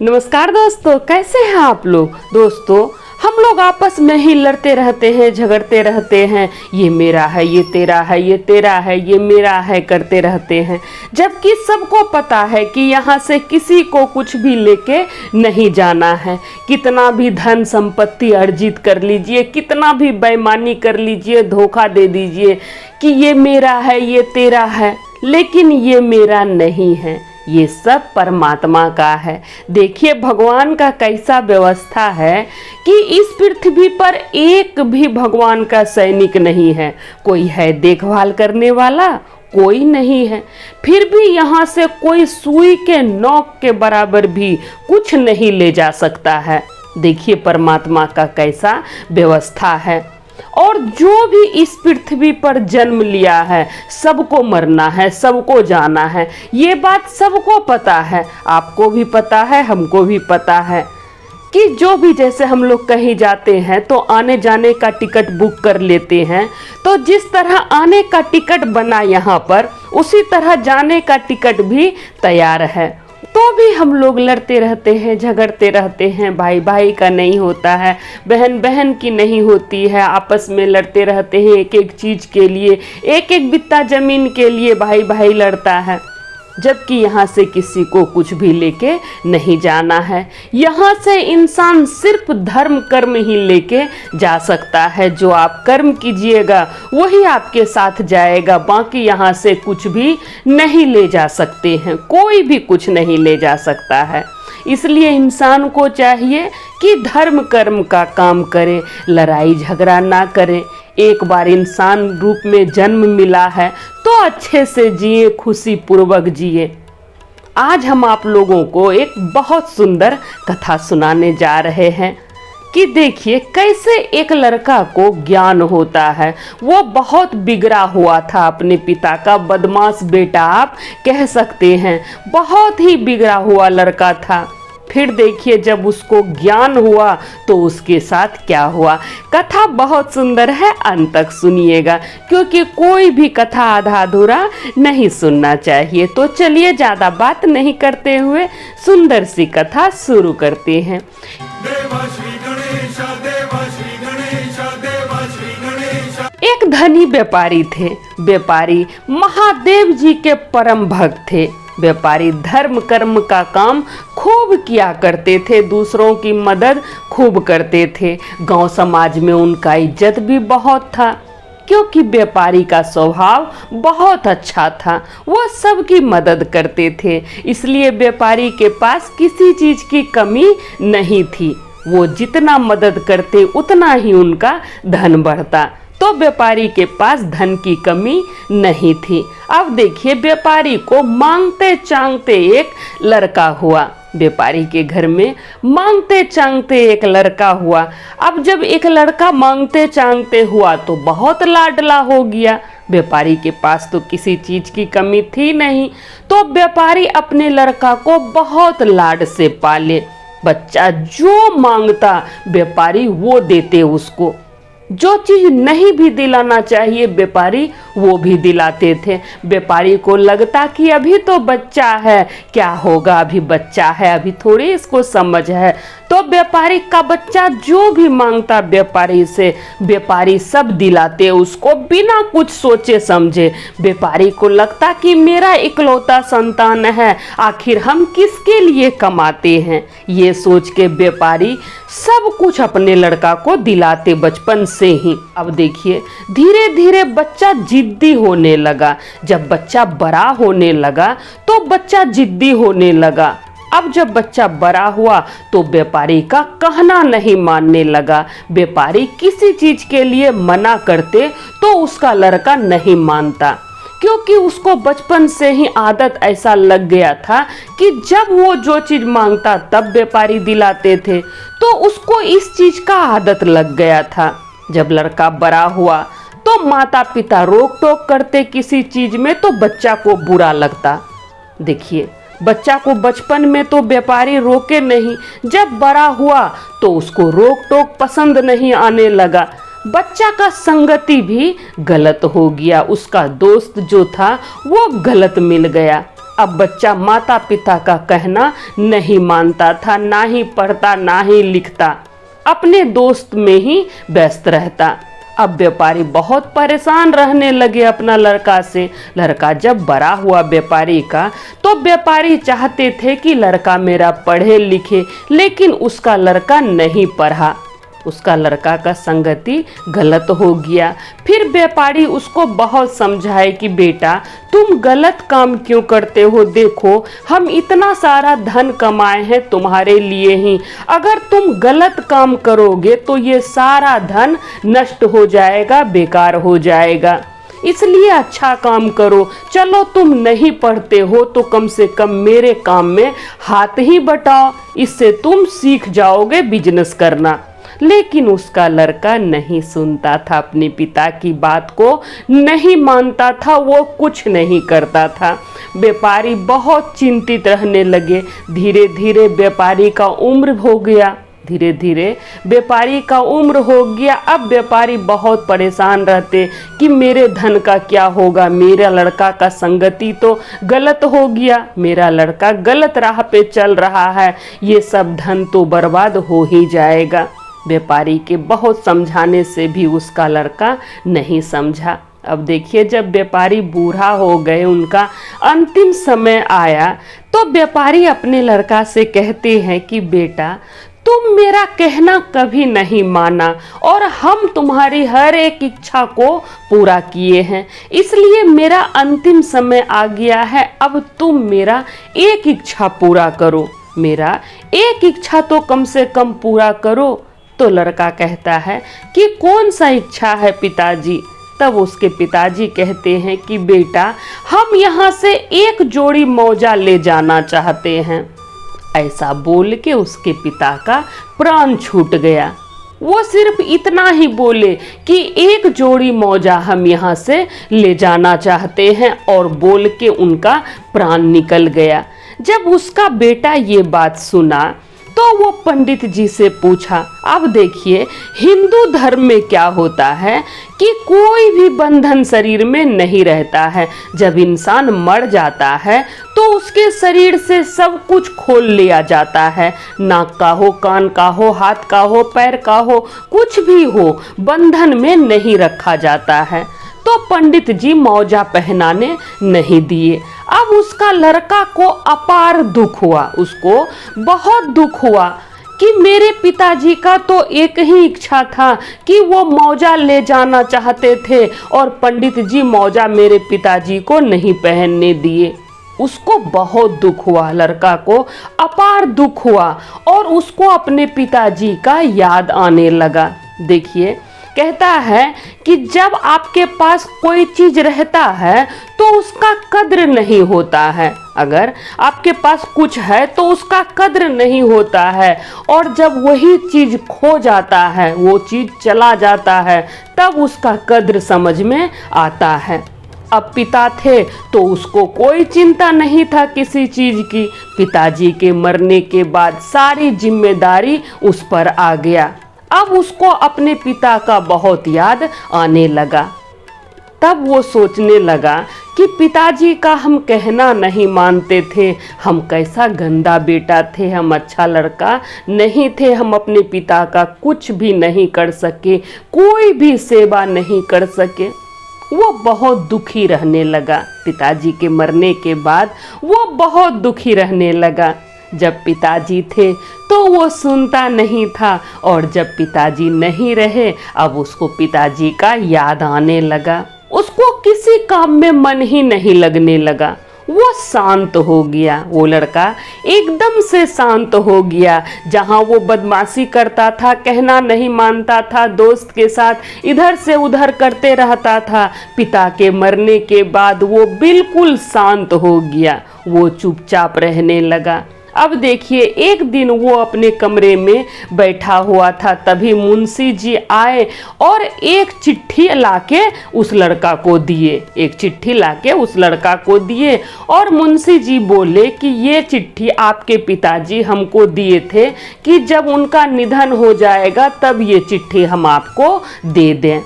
नमस्कार दोस्तों, कैसे हैं आप लोग। दोस्तों, हम लोग आपस में ही लड़ते रहते हैं, झगड़ते रहते हैं, ये मेरा है, ये तेरा है, ये तेरा है, ये मेरा है करते रहते हैं। जबकि सबको पता है कि यहाँ से किसी को कुछ भी लेके नहीं जाना है। कितना भी धन संपत्ति अर्जित कर लीजिए, कितना भी बेईमानी कर लीजिए, धोखा दे दीजिए कि ये मेरा है, ये तेरा है, लेकिन ये मेरा नहीं है, ये सब परमात्मा का है। देखिए भगवान का कैसा व्यवस्था है कि इस पृथ्वी पर एक भी भगवान का सैनिक नहीं है। कोई है देखभाल करने वाला, कोई नहीं है। फिर भी यहाँ से कोई सुई के नोक के बराबर भी कुछ नहीं ले जा सकता है। देखिए परमात्मा का कैसा व्यवस्था है। और जो भी इस पृथ्वी पर जन्म लिया है, सबको मरना है, सबको जाना है, ये बात सबको पता है। आपको भी पता है, हमको भी पता है कि जो भी, जैसे हम लोग कहीं जाते हैं तो आने जाने का टिकट बुक कर लेते हैं, तो जिस तरह आने का टिकट बना यहाँ पर, उसी तरह जाने का टिकट भी तैयार है। तो भी हम लोग लड़ते रहते हैं, झगड़ते रहते हैं। भाई भाई का नहीं होता है, बहन बहन की नहीं होती है, आपस में लड़ते रहते हैं एक एक चीज़ के लिए, एक एक बित्ता ज़मीन के लिए भाई भाई लड़ता है। जबकि यहाँ से किसी को कुछ भी लेके नहीं जाना है। यहाँ से इंसान सिर्फ धर्म कर्म ही लेके जा सकता है। जो आप कर्म कीजिएगा वही आपके साथ जाएगा, बाकी यहाँ से कुछ भी नहीं ले जा सकते हैं, कोई भी कुछ नहीं ले जा सकता है। इसलिए इंसान को चाहिए कि धर्म कर्म का काम करे, लड़ाई झगड़ा ना करे। एक बार इंसान रूप में जन्म मिला है तो अच्छे से जिए, खुशी पूर्वक जिए। आज हम आप लोगों को एक बहुत सुंदर कथा सुनाने जा रहे हैं कि देखिए कैसे एक लड़का को ज्ञान होता है। वो बहुत बिगड़ा हुआ था, अपने पिता का बदमाश बेटा आप कह सकते हैं, बहुत ही बिगड़ा हुआ लड़का था। फिर देखिए जब उसको ज्ञान हुआ तो उसके साथ क्या हुआ। कथा बहुत सुंदर है, अंत तक सुनिएगा, क्योंकि कोई भी कथा आधा अधूरा नहीं सुनना चाहिए। तो चलिए ज़्यादा बात नहीं करते हुए सुंदर सी कथा शुरू करते हैं। एक धनी व्यापारी थे। व्यापारी महादेव जी के परम भक्त थे। व्यापारी धर्म कर्म का काम खूब किया करते थे, दूसरों की मदद खूब करते थे। गांव समाज में उनका इज्जत भी बहुत था, क्योंकि व्यापारी का स्वभाव बहुत अच्छा था। वो सबकी मदद करते थे, इसलिए व्यापारी के पास किसी चीज़ की कमी नहीं थी। वो जितना मदद करते उतना ही उनका धन बढ़ता, तो व्यापारी के पास धन की कमी नहीं थी। अब देखिए व्यापारी को मांगते चांगते एक लड़का हुआ। व्यापारी के घर में मांगते चांगते एक लड़का हुआ। अब जब एक लड़का मांगते चांगते हुआ तो बहुत लाडला हो गया। व्यापारी के पास तो किसी चीज़ की कमी थी नहीं, तो व्यापारी अपने लड़का को बहुत लाड से पाले। बच्चा जो मांगता व्यापारी वो देते उसको। जो चीज़ नहीं भी दिलाना चाहिए व्यापारी वो भी दिलाते थे। व्यापारी को लगता कि अभी तो बच्चा है, क्या होगा, अभी बच्चा है, अभी थोड़ी इसको समझ है। तो व्यापारी का बच्चा जो भी मांगता व्यापारी से, व्यापारी सब दिलाते उसको बिना कुछ सोचे समझे। व्यापारी को लगता कि मेरा इकलौता संतान है, आखिर हम किसके लिए कमाते हैं। ये सोच के व्यापारी सब कुछ अपने लड़का को दिलाते बचपन से ही। अब देखिए धीरे धीरे बच्चा जिद्दी होने लगा। जब बच्चा बड़ा होने लगा तो बच्चा जिद्दी होने लगा। अब जब बच्चा बड़ा हुआ तो व्यापारी का कहना नहीं मानने लगा। व्यापारी किसी चीज के लिए मना करते तो उसका लड़का नहीं मानता, क्योंकि उसको बचपन से ही आदत ऐसा लग गया था कि जब वो जो चीज़ मांगता तब व्यापारी दिलाते थे, तो उसको इस चीज़ का आदत लग गया था। जब लड़का बड़ा हुआ तो माता पिता रोक टोक करते किसी चीज़ में तो बच्चा को बुरा लगता। देखिए बच्चा को बचपन में तो व्यापारी रोके नहीं, जब बड़ा हुआ तो उसको रोक टोक पसंद नहीं आने लगा। बच्चा का संगति भी गलत हो गया, उसका दोस्त जो था वो गलत मिल गया। अब बच्चा माता पिता का कहना नहीं मानता था, ना ही पढ़ता ना ही लिखता, अपने दोस्त में ही व्यस्त रहता। अब व्यापारी बहुत परेशान रहने लगे अपना लड़का से। लड़का जब बड़ा हुआ व्यापारी का, तो व्यापारी चाहते थे कि लड़का मेरा पढ़े लिखे, लेकिन उसका लड़का नहीं पढ़ा। उसका लड़का का संगति गलत हो गया। फिर व्यापारी उसको बहुत समझाए कि बेटा तुम गलत काम क्यों करते हो, देखो हम इतना सारा धन कमाए हैं तुम्हारे लिए ही, अगर तुम गलत काम करोगे तो ये सारा धन नष्ट हो जाएगा, बेकार हो जाएगा, इसलिए अच्छा काम करो। चलो तुम नहीं पढ़ते हो तो कम से कम मेरे काम में हाथ ही बटाओ, इससे तुम सीख जाओगे बिजनेस करना। लेकिन उसका लड़का नहीं सुनता था, अपने पिता की बात को नहीं मानता था, वो कुछ नहीं करता था। व्यापारी बहुत चिंतित रहने लगे। धीरे धीरे व्यापारी का उम्र हो गया, धीरे धीरे व्यापारी का उम्र हो गया। अब व्यापारी बहुत परेशान रहते कि मेरे धन का क्या होगा, मेरा लड़का का संगति तो गलत हो गया, मेरा लड़का गलत राह पे चल रहा है, ये सब धन तो बर्बाद हो ही जाएगा। व्यापारी के बहुत समझाने से भी उसका लड़का नहीं समझा। अब देखिए जब व्यापारी बूढ़ा हो गए, उनका अंतिम समय आया, तो व्यापारी अपने लड़का से कहते हैं कि बेटा तुम मेरा कहना कभी नहीं माना और हम तुम्हारी हर एक इच्छा को पूरा किए हैं, इसलिए मेरा अंतिम समय आ गया है, अब तुम मेरा एक इच्छा पूरा करो, मेरा एक इच्छा तो कम से कम पूरा करो। तो लड़का कहता है कि कौन सा इच्छा है पिताजी। तब उसके पिताजी कहते हैं कि बेटा हम यहाँ से एक जोड़ी मौजा ले जाना चाहते हैं। ऐसा बोल के उसके पिता का प्राण छूट गया। वो सिर्फ इतना ही बोले कि एक जोड़ी मौजा हम यहाँ से ले जाना चाहते हैं, और बोल के उनका प्राण निकल गया। जब उसका बेटा ये बात सुना तो वो पंडित जी से पूछा। अब देखिए हिंदू धर्म में क्या होता है कि कोई भी बंधन शरीर में नहीं रहता है। जब इंसान मर जाता है तो उसके शरीर से सब कुछ खोल लिया जाता है, नाक का हो, कान का हो, हाथ का हो, पैर का हो, कुछ भी हो, बंधन में नहीं रखा जाता है। तो पंडित जी मौजा पहनाने नहीं दिए। अब उसका लड़का को अपार दुख हुआ, उसको बहुत दुख हुआ कि मेरे पिताजी का तो एक ही इच्छा था कि वो मौजा ले जाना चाहते थे और पंडित जी मौजा मेरे पिताजी को नहीं पहनने दिए। उसको बहुत दुख हुआ, लड़का को अपार दुख हुआ और उसको अपने पिताजी का याद आने लगा। देखिए कहता है कि जब आपके पास कोई चीज रहता है तो उसका कद्र नहीं होता है, अगर आपके पास कुछ है तो उसका कद्र नहीं होता है, और जब वही चीज खो जाता है, वो चीज चला जाता है, तब उसका कद्र समझ में आता है। अब पिता थे तो उसको कोई चिंता नहीं था किसी चीज की। पिताजी के मरने के बाद सारी जिम्मेदारी उस पर आ गया। अब उसको अपने पिता का बहुत याद आने लगा। तब वो सोचने लगा कि पिताजी का हम कहना नहीं मानते थे, हम कैसा गंदा बेटा थे, हम अच्छा लड़का नहीं थे, हम अपने पिता का कुछ भी नहीं कर सके, कोई भी सेवा नहीं कर सके। वो बहुत दुखी रहने लगा। पिताजी के मरने के बाद वो बहुत दुखी रहने लगा। जब पिताजी थे तो वो सुनता नहीं था, और जब पिताजी नहीं रहे अब उसको पिताजी का याद आने लगा। उसको किसी काम में मन ही नहीं लगने लगा। वो शांत हो गया, वो लड़का एकदम से शांत हो गया। जहाँ वो बदमाशी करता था, कहना नहीं मानता था, दोस्त के साथ इधर से उधर करते रहता था, पिता के मरने के बाद वो बिल्कुल शांत हो गया, वो चुपचाप रहने लगा। अब देखिए एक दिन वो अपने कमरे में बैठा हुआ था, तभी मुंशी जी आए और एक चिट्ठी लाके उस लड़का को दिए, एक चिट्ठी लाके उस लड़का को दिए, और मुंशी जी बोले कि ये चिट्ठी आपके पिताजी हमको दिए थे कि जब उनका निधन हो जाएगा तब ये चिट्ठी हम आपको दे दें।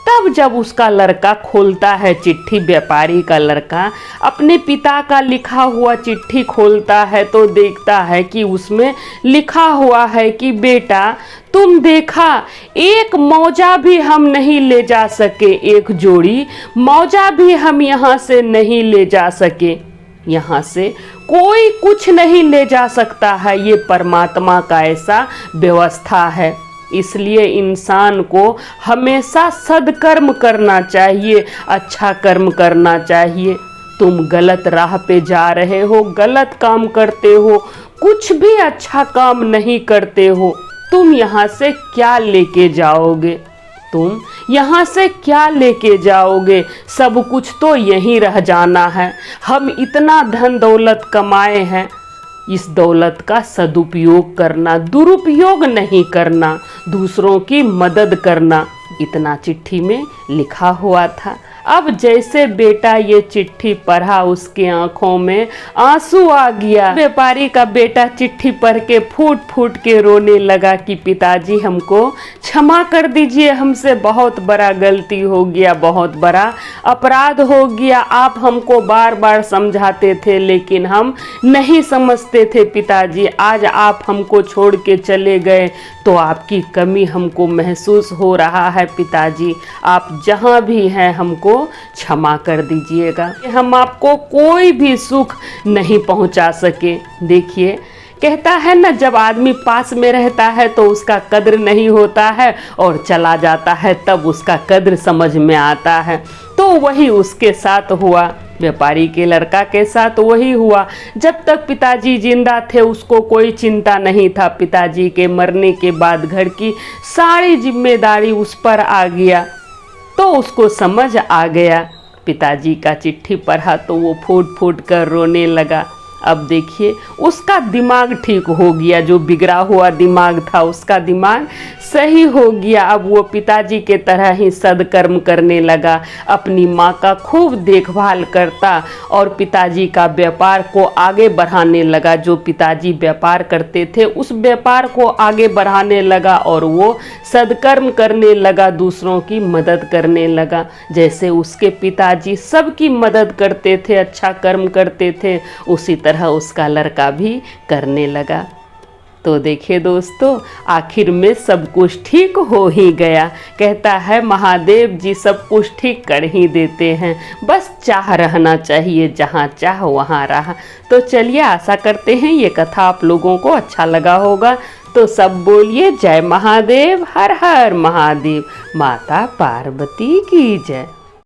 तब जब उसका लड़का खोलता है चिट्ठी, व्यापारी का लड़का अपने पिता का लिखा हुआ चिट्ठी खोलता है तो देखता है कि उसमें लिखा हुआ है कि बेटा तुम देखा, एक मौजा भी हम नहीं ले जा सके, एक जोड़ी मौजा भी हम यहाँ से नहीं ले जा सके। यहाँ से कोई कुछ नहीं ले जा सकता है, ये परमात्मा का ऐसा व्यवस्था है। इसलिए इंसान को हमेशा सद्कर्म करना चाहिए, अच्छा कर्म करना चाहिए। तुम गलत राह पे जा रहे हो, गलत काम करते हो, कुछ भी अच्छा काम नहीं करते हो, तुम यहाँ से क्या लेके जाओगे? तुम यहाँ से क्या लेके जाओगे? सब कुछ तो यहीं रह जाना है। हम इतना धन दौलत कमाए हैं, इस दौलत का सदुपयोग करना, दुरुपयोग नहीं करना, दूसरों की मदद करना, इतना चिट्ठी में लिखा हुआ था। अब जैसे बेटा ये चिट्ठी पढ़ा उसके आंखों में आंसू आ गया। व्यापारी का बेटा चिट्ठी पढ़ के फूट फूट के रोने लगा कि पिताजी हमको क्षमा कर दीजिए, हमसे बहुत बड़ा गलती हो गया, बहुत बड़ा अपराध हो गया। आप हमको बार बार समझाते थे लेकिन हम नहीं समझते थे पिताजी। आज आप हमको छोड़ के चले गए तो आपकी कमी हमको महसूस हो रहा है पिताजी। आप जहाँ भी हैं हमको क्षमा कर दीजिएगा। हम आपको कोई भी सुख नहीं पहुंचा सके। देखिए कहता है ना, जब आदमी पास में रहता है तो उसका कद्र नहीं होता है और चला जाता है तब उसका कद्र समझ में आता है। तो वही उसके साथ हुआ, व्यापारी के लड़का के साथ वही हुआ। जब तक पिताजी जिंदा थे उसको कोई चिंता नहीं था। पिताजी के मरने के बाद घर की सारी जिम्मेदारी उस पर आ गया तो उसको समझ आ गया। पिताजी का चिट्ठी पढ़ा तो वो फूट फूट कर रोने लगा। अब देखिए उसका दिमाग ठीक हो गया, जो बिगड़ा हुआ दिमाग था उसका दिमाग सही हो गया। अब वो पिताजी के तरह ही सद्कर्म करने लगा, अपनी माँ का खूब देखभाल करता और पिताजी का व्यापार को आगे बढ़ाने लगा। जो पिताजी व्यापार करते थे उस व्यापार को आगे बढ़ाने लगा और वो सद्कर्म करने लगा, दूसरों की मदद करने लगा। जैसे उसके पिताजी सबकी मदद करते थे, अच्छा कर्म करते थे, उसी तरह उसका लड़का भी करने लगा। तो देखिए दोस्तों, आखिर में सब कुछ ठीक हो ही गया। कहता है महादेव जी सब कुछ ठीक कर ही देते हैं, बस चाह रहना चाहिए, जहाँ चाह वहाँ रहा। तो चलिए आशा करते हैं ये कथा आप लोगों को अच्छा लगा होगा। तो सब बोलिए जय महादेव, हर हर महादेव, माता पार्वती की जय।